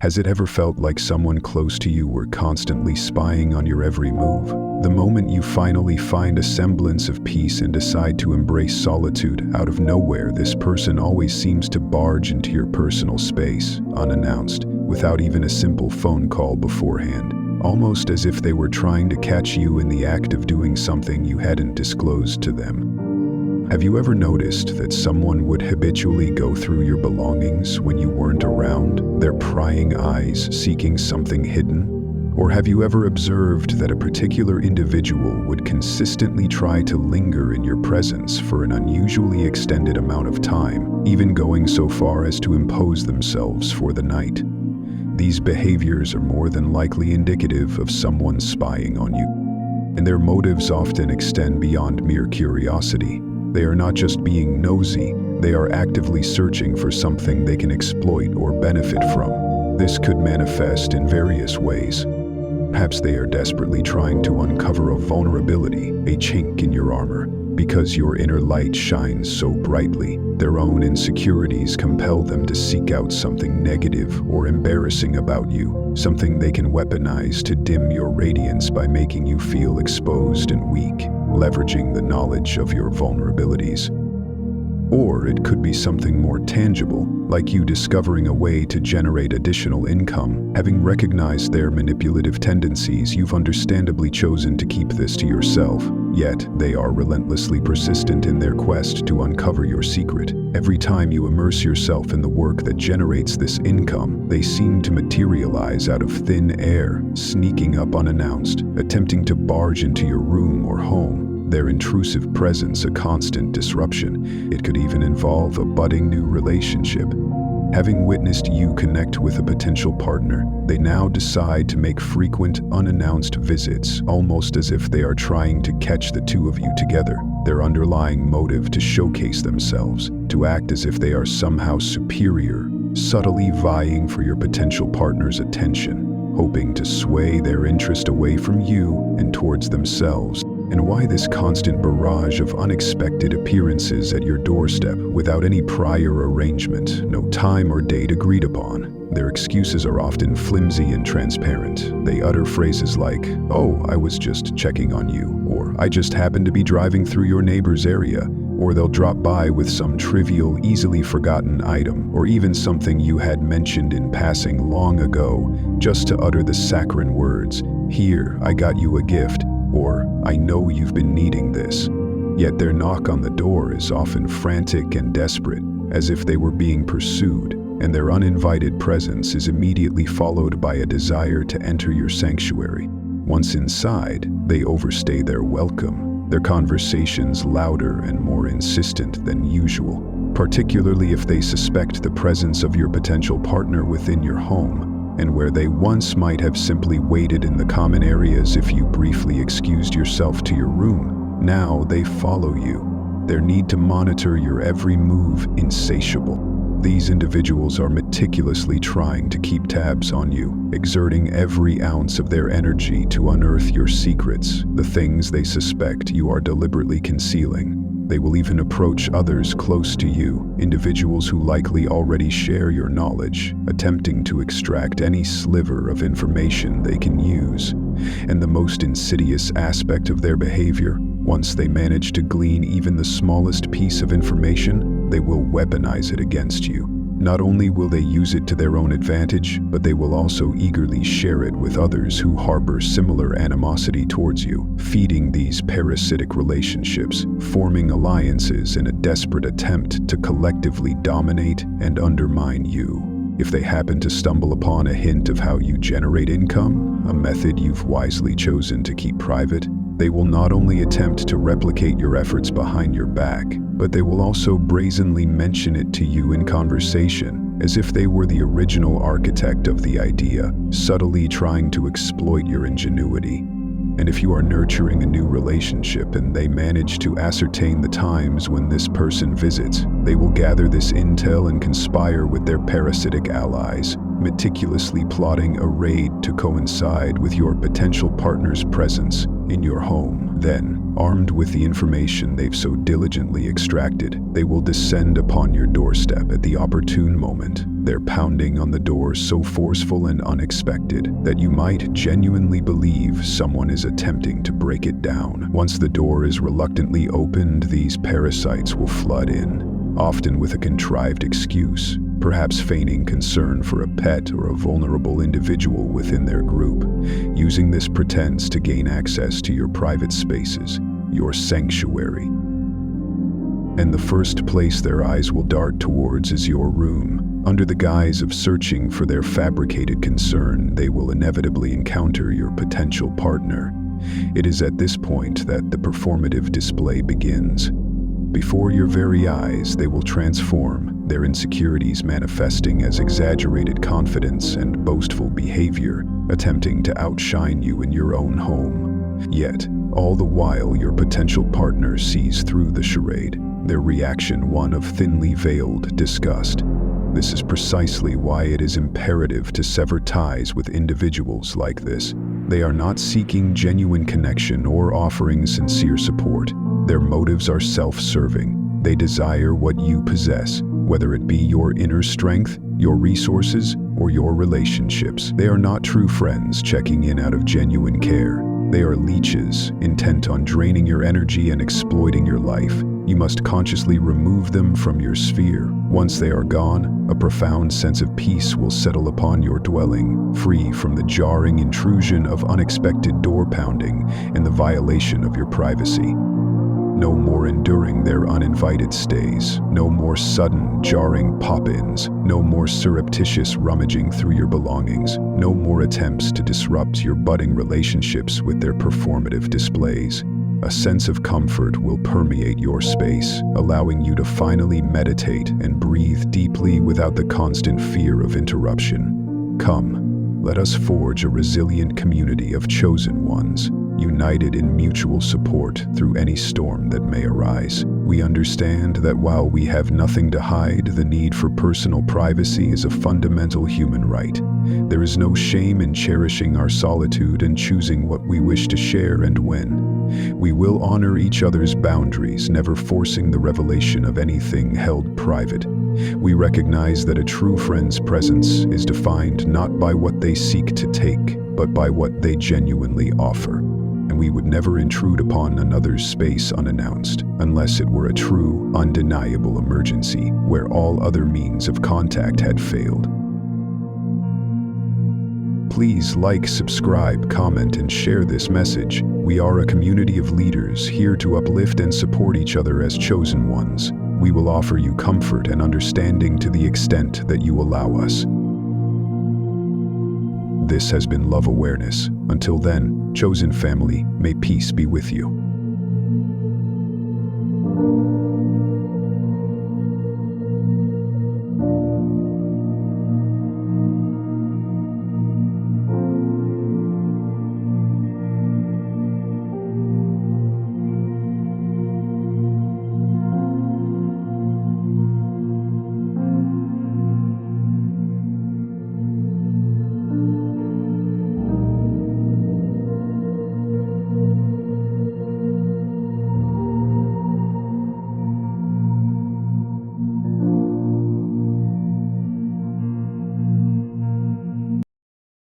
Has it ever felt like someone close to you were constantly spying on your every move? The moment you finally find a semblance of peace and decide to embrace solitude, out of nowhere, this person always seems to barge into your personal space, unannounced, without even a simple phone call beforehand, almost as if they were trying to catch you in the act of doing something you hadn't disclosed to them. Have you ever noticed that someone would habitually go through your belongings when you weren't around, their prying eyes seeking something hidden? Or have you ever observed that a particular individual would consistently try to linger in your presence for an unusually extended amount of time, even going so far as to impose themselves for the night? These behaviors are more than likely indicative of someone spying on you, and their motives often extend beyond mere curiosity. They are not just being nosy, they are actively searching for something they can exploit or benefit from. This could manifest in various ways. Perhaps they are desperately trying to uncover a vulnerability, a chink in your armor. Because your inner light shines so brightly, their own insecurities compel them to seek out something negative or embarrassing about you, something they can weaponize to dim your radiance by making you feel exposed and weak, leveraging the knowledge of your vulnerabilities. Or it could be something more tangible, like you discovering a way to generate additional income. Having recognized their manipulative tendencies, you've understandably chosen to keep this to yourself. Yet, they are relentlessly persistent in their quest to uncover your secret. Every time you immerse yourself in the work that generates this income, they seem to materialize out of thin air, sneaking up unannounced, attempting to barge into your room or home. Their intrusive presence a constant disruption. It could even involve a budding new relationship. Having witnessed you connect with a potential partner, they now decide to make frequent, unannounced visits, almost as if they are trying to catch the two of you together. Their underlying motive to showcase themselves, to act as if they are somehow superior, subtly vying for your potential partner's attention, hoping to sway their interest away from you and towards themselves. And why this constant barrage of unexpected appearances at your doorstep without any prior arrangement, no time or date agreed upon? Their excuses are often flimsy and transparent. They utter phrases like, "Oh, I was just checking on you," or "I just happened to be driving through your neighbor's area," or they'll drop by with some trivial, easily forgotten item, or even something you had mentioned in passing long ago, just to utter the saccharine words, "Here, I got you a gift," or "I know you've been needing this." Yet their knock on the door is often frantic and desperate, as if they were being pursued, and their uninvited presence is immediately followed by a desire to enter your sanctuary. Once inside, they overstay their welcome, their conversations louder and more insistent than usual, particularly if they suspect the presence of your potential partner within your home. And where they once might have simply waited in the common areas if you briefly excused yourself to your room, now they follow you. Their need to monitor your every move insatiable. These individuals are meticulously trying to keep tabs on you, exerting every ounce of their energy to unearth your secrets, the things they suspect you are deliberately concealing. They will even approach others close to you, individuals who likely already share your knowledge, attempting to extract any sliver of information they can use. And the most insidious aspect of their behavior, once they manage to glean even the smallest piece of information, they will weaponize it against you. Not only will they use it to their own advantage, but they will also eagerly share it with others who harbor similar animosity towards you, feeding these parasitic relationships, forming alliances in a desperate attempt to collectively dominate and undermine you. If they happen to stumble upon a hint of how you generate income, a method you've wisely chosen to keep private, they will not only attempt to replicate your efforts behind your back, but they will also brazenly mention it to you in conversation, as if they were the original architect of the idea, subtly trying to exploit your ingenuity. And if you are nurturing a new relationship and they manage to ascertain the times when this person visits, they will gather this intel and conspire with their parasitic allies, meticulously plotting a raid to coincide with your potential partner's presence in your home. Then, armed with the information they've so diligently extracted, they will descend upon your doorstep at the the opportune moment, their pounding on the door so forceful and unexpected that you might genuinely believe someone is attempting to break it down. Once the door is reluctantly opened, these parasites will flood in, often with a contrived excuse, perhaps feigning concern for a pet or a vulnerable individual within their group, using this pretense to gain access to your private spaces, your sanctuary. And the first place their eyes will dart towards is your room. Under the guise of searching for their fabricated concern, they will inevitably encounter your potential partner. It is at this point that the performative display begins. Before your very eyes, they will transform, their insecurities manifesting as exaggerated confidence and boastful behavior, attempting to outshine you in your own home. Yet, all the while your potential partner sees through the charade, their reaction one of thinly veiled disgust. This is precisely why it is imperative to sever ties with individuals like this. They are not seeking genuine connection or offering sincere support. Their motives are self-serving. They desire what you possess, whether it be your inner strength, your resources, or your relationships. They are not true friends checking in out of genuine care. They are leeches, intent on draining your energy and exploiting your life. You must consciously remove them from your sphere. Once they are gone, a profound sense of peace will settle upon your dwelling, free from the jarring intrusion of unexpected door pounding and the violation of your privacy. No more enduring their uninvited stays, no more sudden, jarring pop-ins, no more surreptitious rummaging through your belongings, no more attempts to disrupt your budding relationships with their performative displays. A sense of comfort will permeate your space, allowing you to finally meditate and breathe deeply without the constant fear of interruption. Come, let us forge a resilient community of chosen ones, united in mutual support through any storm that may arise. We understand that while we have nothing to hide, the need for personal privacy is a fundamental human right. There is no shame in cherishing our solitude and choosing what we wish to share and when. We will honor each other's boundaries, never forcing the revelation of anything held private. We recognize that a true friend's presence is defined not by what they seek to take, but by what they genuinely offer. And we would never intrude upon another's space unannounced, unless it were a true, undeniable emergency where all other means of contact had failed. Please like, subscribe, comment, and share this message. We are a community of leaders here to uplift and support each other as chosen ones. We will offer you comfort and understanding to the extent that you allow us. This has been Love Awareness. Until then, chosen family, may peace be with you.